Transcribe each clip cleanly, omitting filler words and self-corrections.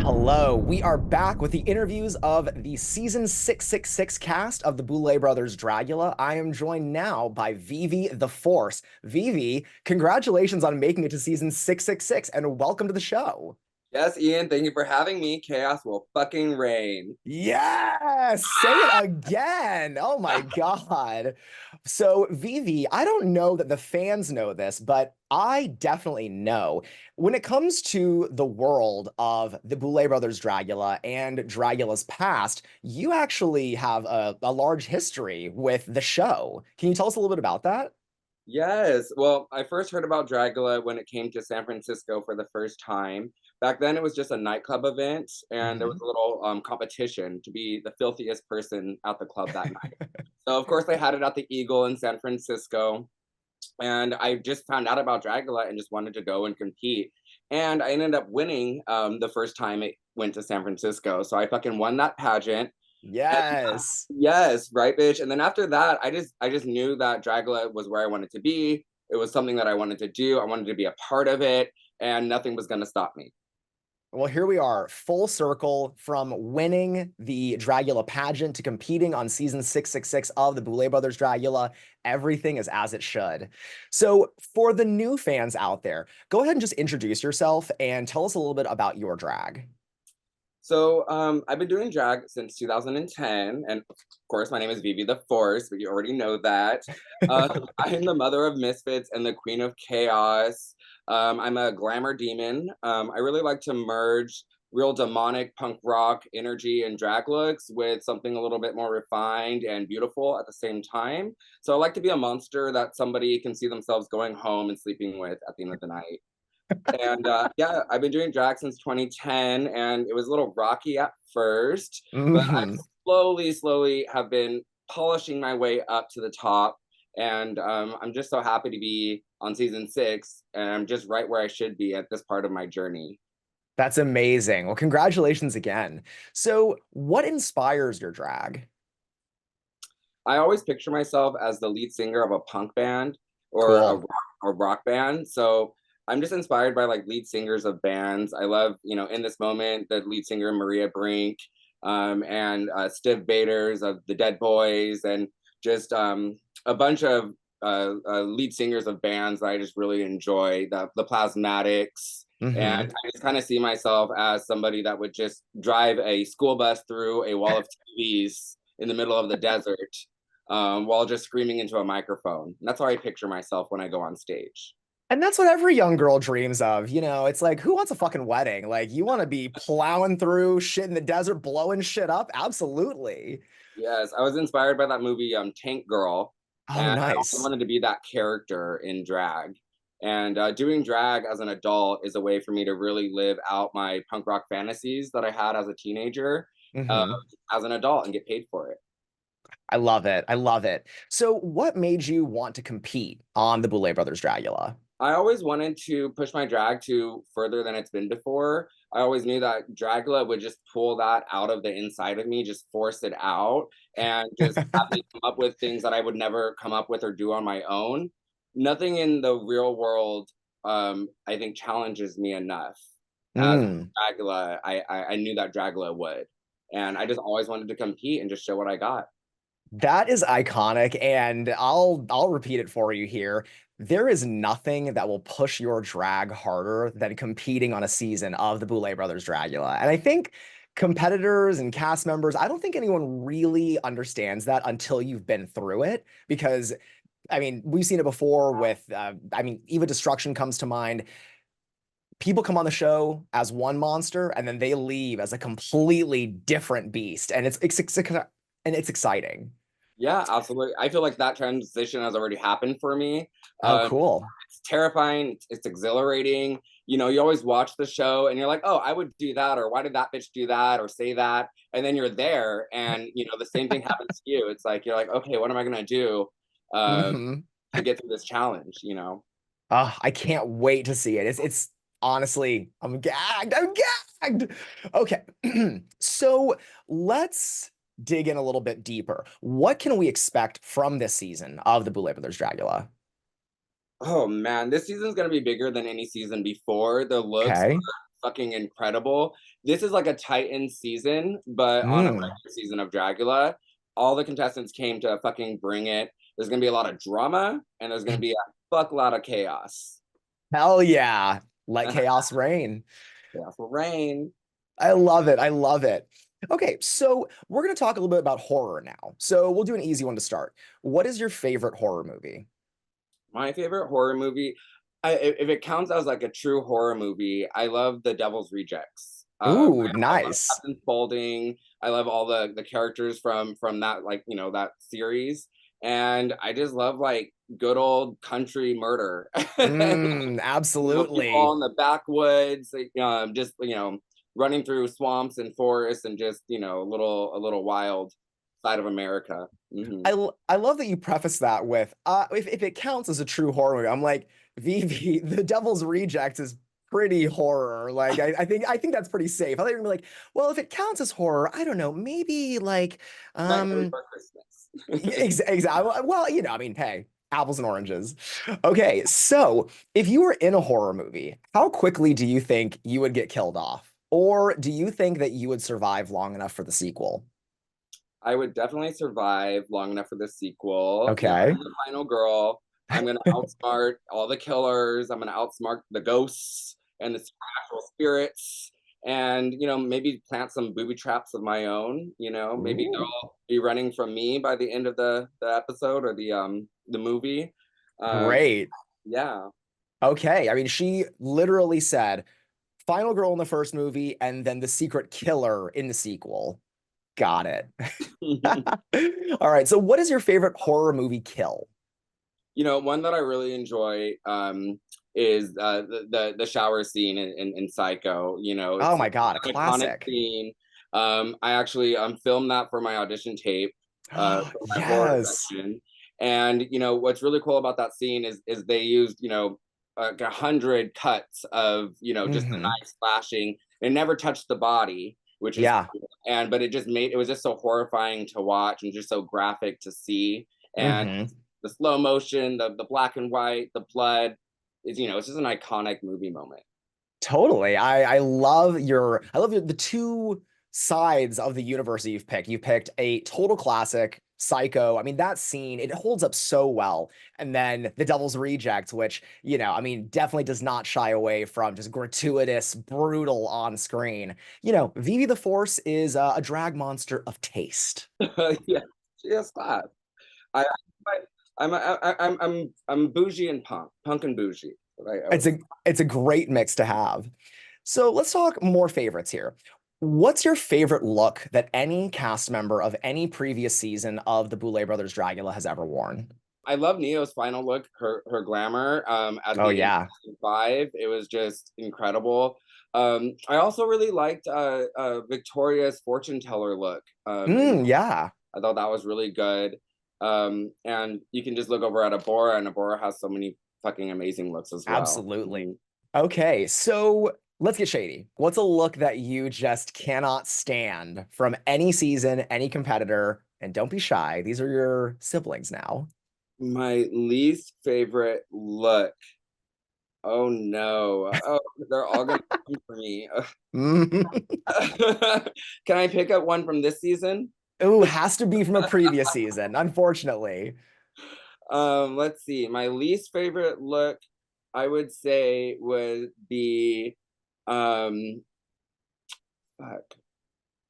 Hello, we are back with the interviews of the season 666 cast of the Boulet Brothers Dragula. I am joined now by Vivvi the Force. Vivvi, congratulations on making it to season 666 and welcome to the show. Yes, Ian, thank you for having me. Chaos will fucking reign. Yes, say it again. Oh my God. So, Vivi, I don't know that the fans know this, but I definitely know. When it comes to the world of the Boulet Brothers Dragula and Dragula's past, you actually have a large history with the show. Can you tell us a little bit about that? Yes, well, I first heard about Dragula when it came to San Francisco for the first time. Back then, it was just a nightclub event, and there was Mhm. a little competition to be the filthiest person at the club that night. So, of course, they had it at the Eagle in San Francisco, and I just found out about Dragula and just wanted to go and compete. And I ended up winning the first time it went to San Francisco. So I fucking won that pageant. And Yes. yes, right, bitch. And then after that, I just knew that Dragula was where I wanted to be. It was something that I wanted to do. I wanted to be a part of it, and nothing was gonna stop me. Well, here we are, full circle from winning the Dragula pageant to competing on season 666 of the Boulet Brothers Dragula. Everything is as it should. So, for the new fans out there, go ahead and just introduce yourself and tell us a little bit about your drag. So I've been doing drag since 2010, and of course, my name is Vivi the Force, but you already know that. I am the mother of misfits and the queen of chaos. I'm a glamour demon. I really like to merge real demonic punk rock energy and drag looks with something a little bit more refined and beautiful at the same time. So I like to be a monster that somebody can see themselves going home and sleeping with at the end of the night. And yeah, I've been doing drag since 2010, and it was a little rocky at first, but I Mhm. slowly have been polishing my way up to the top. And I'm just so happy to be on season 6, and I'm just right where I should be at this part of my journey. That's amazing. Well, congratulations again. So, what inspires your drag? I always picture myself as the lead singer of a punk band or Cool. a rock band. So I'm just inspired by like lead singers of bands. I love, in this moment, the lead singer Maria Brink, and Stiv Bators of the Dead Boys, and just a bunch of lead singers of bands that I just really enjoy. The Plasmatics. And Hmm. I just kind of see myself as somebody that would just drive a school bus through a wall of TVs in the middle of the desert, while just screaming into a microphone. And that's how I picture myself when I go on stage. And that's what every young girl dreams of. It's like, who wants a fucking wedding? Like, you want to be plowing through shit in the desert, blowing shit up? Absolutely. Yes, I was inspired by that movie, Tank Girl, Oh, and I also nice. wanted to be that character in drag. And doing drag as an adult is a way for me to really live out my punk rock fantasies that I had as a teenager, uh, Hmm. as an adult and get paid for it. I love it. I love it. So, what made you want to compete on the Boulet Brothers Dragula? I always wanted to push my drag to further than it's been before. I always knew that Dragula would just pull that out of the inside of me, just force it out, and just have me come up with things that I would never come up with or do on my own. Nothing in the real world, I think, challenges me enough as Mm. Dragula. I knew that Dragula would, and I just always wanted to compete and just show what I got. That is iconic, and I'll repeat it for you here. There is nothing that will push your drag harder than competing on a season of the Boulet Brothers Dragula. And I think competitors and cast members, I don't think anyone really understands that until you've been through it. Because, I mean, we've seen it before with, Eva Destruction comes to mind. People come on the show as one monster, and then they leave as a completely different beast, and it's exciting. Yeah, absolutely. I feel like that transition has already happened for me. Oh, Um, cool. it's terrifying. It's exhilarating. You always watch the show and you're like, oh, I would do that, or why did that bitch do that, or say that? And then you're there, and the same thing happens to you. It's like you're like, okay, what am I gonna do uh, Hmm. to get through this challenge? I can't wait to see it. It's honestly, I'm gagged. I'm gagged. Okay. So let's dig in a little bit deeper. What can we expect from this season of the Boulet Brothers Dragula? Oh man, this season's gonna be bigger than any season before. The looks Okay. fucking incredible. This is like a Titan season, but on a Mm. regular season of Dragula. All the contestants came to fucking bring it. There's gonna be a lot of drama, and there's gonna be a fuck lot of chaos. Hell yeah. Let chaos reign. Chaos will reign. I love it. I love it. Okay, so we're going to talk a little bit about horror now. So we'll do an easy one to start. What is your favorite horror movie? My favorite horror movie, if it counts as like a true horror movie, I love The Devil's Rejects. Ooh, I love nice. Captain Spaulding. I love all the characters from that, like, that series, and I just love like good old country murder. People Absolutely. in the backwoods, like, just running through swamps and forests, and just a little wild side of America. Mm-hmm. I love that you preface that with if it counts as a true horror movie. I'm like, Vivi, The Devil's Rejects is pretty horror. Like I think that's pretty safe. I think you're gonna be like, well, if it counts as horror, I don't know, maybe like Nightmare Before Christmas. exactly. Well, I mean, hey, apples and oranges. Okay, so if you were in a horror movie, how quickly do you think you would get killed off? Or do you think that you would survive long enough for the sequel? I would definitely survive long enough for the sequel. Okay. I'm the final girl. I'm gonna outsmart all the killers. I'm gonna outsmart the ghosts and the supernatural spirits, and maybe plant some booby traps of my own. Maybe Ooh, they'll be running from me by the end of the episode or the movie. Um, great. yeah. Okay. I mean, she literally said final girl in the first movie and then the secret killer in the sequel. Got it. All right. So what is your favorite horror movie kill? One that I really enjoy is the shower scene in Psycho. Oh It's my God, a an iconic classic. scene. I actually filmed that for my audition tape for my horror Yes. section. And what's really cool about that scene is they used like 100 cuts of just the Hmm. knife slashing. They never touched the body, which is Yeah. cool. But it was just so horrifying to watch and just so graphic to see. And Hmm. the slow motion, the black and white, the blood is, it's just an iconic movie moment. Totally. I love the two sides of the universe that you've picked. You picked a total classic, Psycho. I mean, that scene, it holds up so well. And then The Devil's Rejects, which, I mean, definitely does not shy away from just gratuitous, brutal on screen. Vivi the Force is a drag monster of taste. Yeah, yes, class. I, I I'm bougie and punk and bougie. I It's would. a great mix to have. So let's talk more favorites here. What's your favorite look that any cast member of any previous season of the Boulet Brothers Dragula has ever worn? I love Neo's final look, her glamour at Oh the end of yeah. season 5. It was just incredible. I also really liked Victoria's fortune teller look. Yeah, I thought that was really good. And you can just look over at Abora, and Abora has so many fucking amazing looks as well. absolutely. Mhm. Okay, so let's get shady. What's a look that you just cannot stand from any season, any competitor? And don't be shy. These are your siblings now. My least favorite look. Oh no. Oh, they're all gonna come for me. Can I pick up one from this season? Ooh, has to be from a previous season, unfortunately. Let's see. My least favorite look, I would say, would be fuck,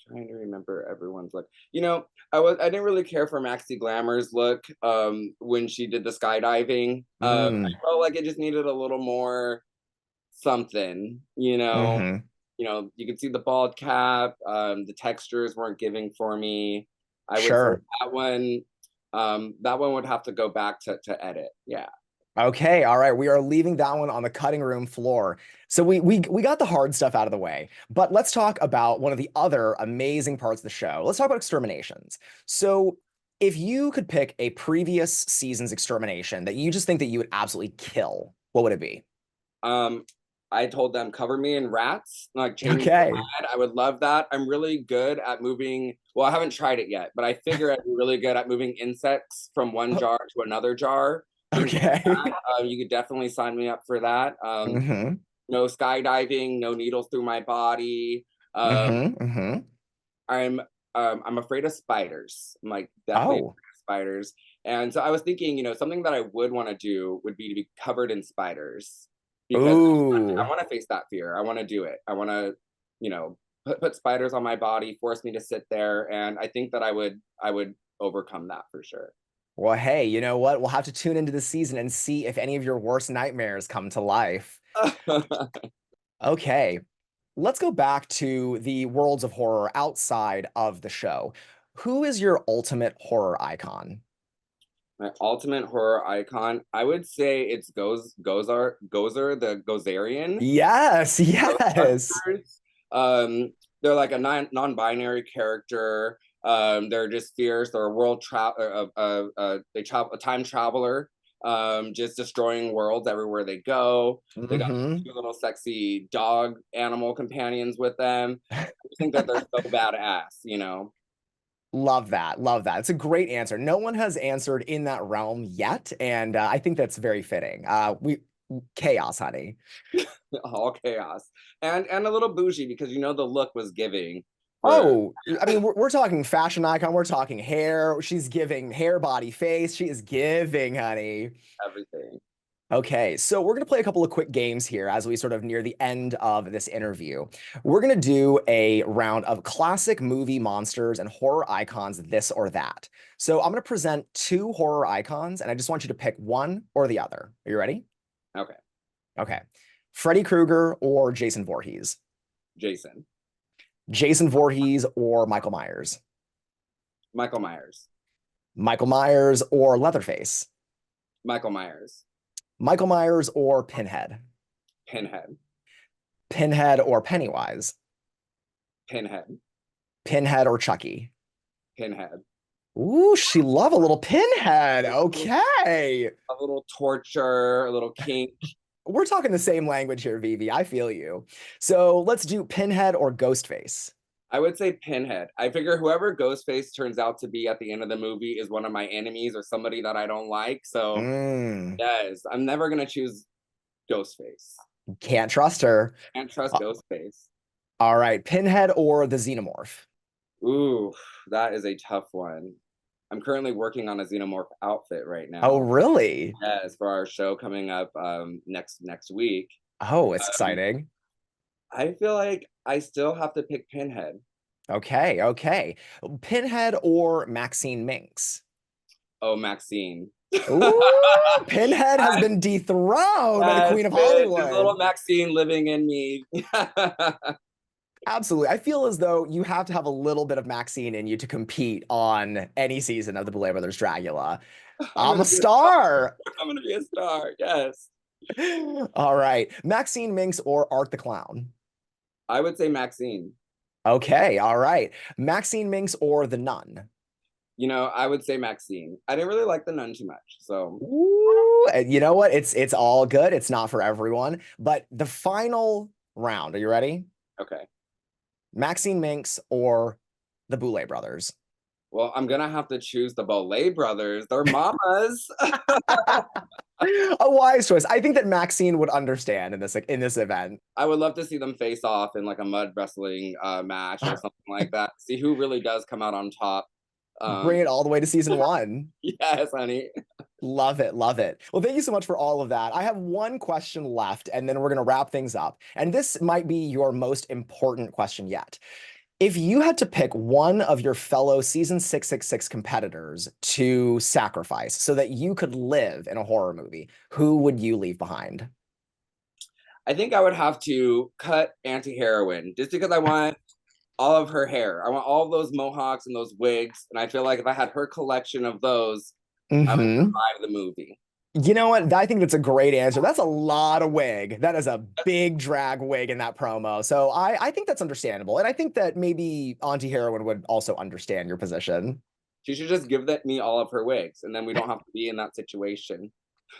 trying to remember everyone's look. I didn't really care for Maxi Glamour's look when she did the skydiving. I Mm, felt like it just needed a little more something. hmm. You can see the bald cap. The textures weren't giving for me. I would say Sure. that one would have to go back to edit. Yeah. Okay, all right. We are leaving that one on the cutting room floor. So we got the hard stuff out of the way, but let's talk about one of the other amazing parts of the show. Let's talk about exterminations. So if you could pick a previous season's extermination that you just think that you would absolutely kill, what would it be? Um, I told them cover me in rats, like chain me to the Okay. bed. I would love that. I'm really good at moving. Well, I haven't tried it yet, but I figure I'd be really good at moving insects from one jar to another jar, things like Okay. that. You could definitely sign me up for that. Hmm. no skydiving, no needles through my body. Um, Mm-hmm. I'm I'm afraid of spiders. I'm like definitely afraid Oh. of spiders. And so I was thinking, something that I would want to do would be to be covered in spiders because I Ooh. want to face that fear. I want to do it. I want to, put spiders on my body, force me to sit there, and I think that I would overcome that for sure. Well, hey, you know what? We'll have to tune into the season and see if any of your worst nightmares come to life. Okay, let's go back to the worlds of horror outside of the show. Who is your ultimate horror icon? My ultimate horror icon, I would say it's Gozer, the Gozerian. Yes, yes. Ghostbusters. They're like a non-binary character. They're just fierce. They're a world travel. They travel a time traveler. Just destroying worlds everywhere they go. They got Hmm. two little sexy dog animal companions with them. I think that they're so badass. Love that. Love that. It's a great answer. No one has answered in that realm yet, and I think that's very fitting. We chaos, honey. All chaos and a little bougie because the look was giving for Oh, I mean, we're talking fashion icon. We're talking hair. She's giving hair, body, face. She is giving, honey. everything. Okay, so we're going to play a couple of quick games here as we sort of near the end of this interview. We're going to do a round of classic movie monsters and horror icons, this or that. So I'm going to present two horror icons, and I just want you to pick one or the other. Are you ready? Okay, Okay. Freddy Krueger or Jason Voorhees? Jason, Jason Voorhees or Michael Myers? Michael Myers, Michael Myers or Leatherface? Michael Myers, Michael Myers or Pinhead? Pinhead, Pinhead or Pennywise? Pinhead, Pinhead or Chucky? Pinhead. Ooh, she love a little Pinhead. Okay. A little torture, a little kink. We're talking the same language here, Vivi. I feel you. So let's do Pinhead or Ghostface. I would say Pinhead. I figure whoever Ghostface turns out to be at the end of the movie is one of my enemies or somebody that I don't like. So Mm, yes, I'm never gonna choose Ghostface. can't trust her. Can't trust Uh, Ghostface. all right, Pinhead or the Xenomorph? Ooh, that is a tough one. I'm currently working on a xenomorph outfit right Oh, now. really? Yes, for our show coming up next week. Oh, it's Um, exciting. I feel like I still have to pick Pinhead. Okay, okay. Pinhead or Maxine Minx? Oh, Maxine. Ooh, Pinhead has been dethroned by the Yes, Queen of there's little Hollywood. Maxine living in me. Absolutely. I feel as though you have to have a little bit of Maxine in you to compete on any season of the Boulet Brothers Dragula. I'm I'm gonna a be a star. star. I'm gonna be a star. Yes. All right. Maxine Minx or Art the Clown? I would say Maxine. Okay. All right. Maxine Minx or The Nun? I would say Maxine. I didn't really like the nun too much. So, Ooh, and you know what? It's all good. It's not for everyone. But the final round, are you ready? okay. Maxine Minx or the Boulet Brothers? Well, I'm gonna have to choose the Boulet brothers. They're mamas. A wise choice. I think that Maxine would understand in this event. I would love to see them face off in like a mud wrestling match or something like that. See who really does come out on top. Bring Um, it all the way to season one. yes, honey. Love it. Love it. Well, thank you so much for all of that. I have one question left, and then we're going to wrap things up. And this might be your most important question yet. If you had to pick one of your fellow season 666 competitors to sacrifice so that you could live in a horror movie, who would you leave behind? I think I would have to cut anti-heroin just because I want all of her hair. I want all of those mohawks and those wigs. And I feel like if I had her collection of those, I would Hmm. survive the movie. You know what? I think that's a great answer. That's a lot of wig. That is a big drag wig in that promo. So I think that's understandable. And I think that maybe Auntie Heroin would also understand your position. She should just give me all of her wigs, and then we don't have to be in that situation.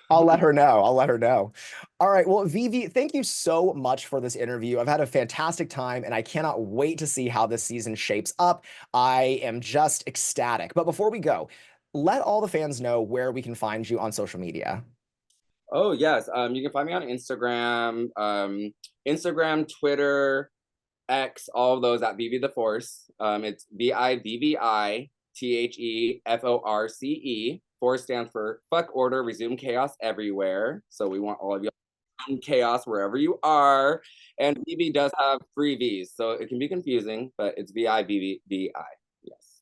I'll let her know. I'll let her know. All right. Well, Vivi, thank you so much for this interview. I've had a fantastic time and I cannot wait to see how this season shapes up. I am just ecstatic. But before we go, let all the fans know where we can find you on social media. Oh yes. You can find me on Instagram, Instagram, Twitter, X, all of those at Vivvi the Force. It's VIVVITHEFORCE. Force stands for fuck order, resume chaos everywhere. So we want all of you in chaos wherever you are. And Vivvi does have three V's, so it can be confusing, but it's VIVVVI. Yes.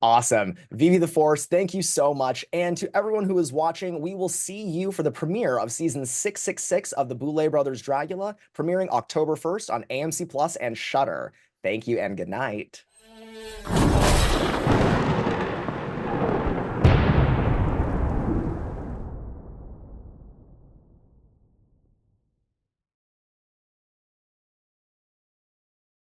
Awesome. Vivi the Force, thank you so much. And to everyone who is watching, we will see you for the premiere of season 666 of the Boulet Brothers Dragula, premiering October 1st on AMC Plus and Shudder. Thank you and good night.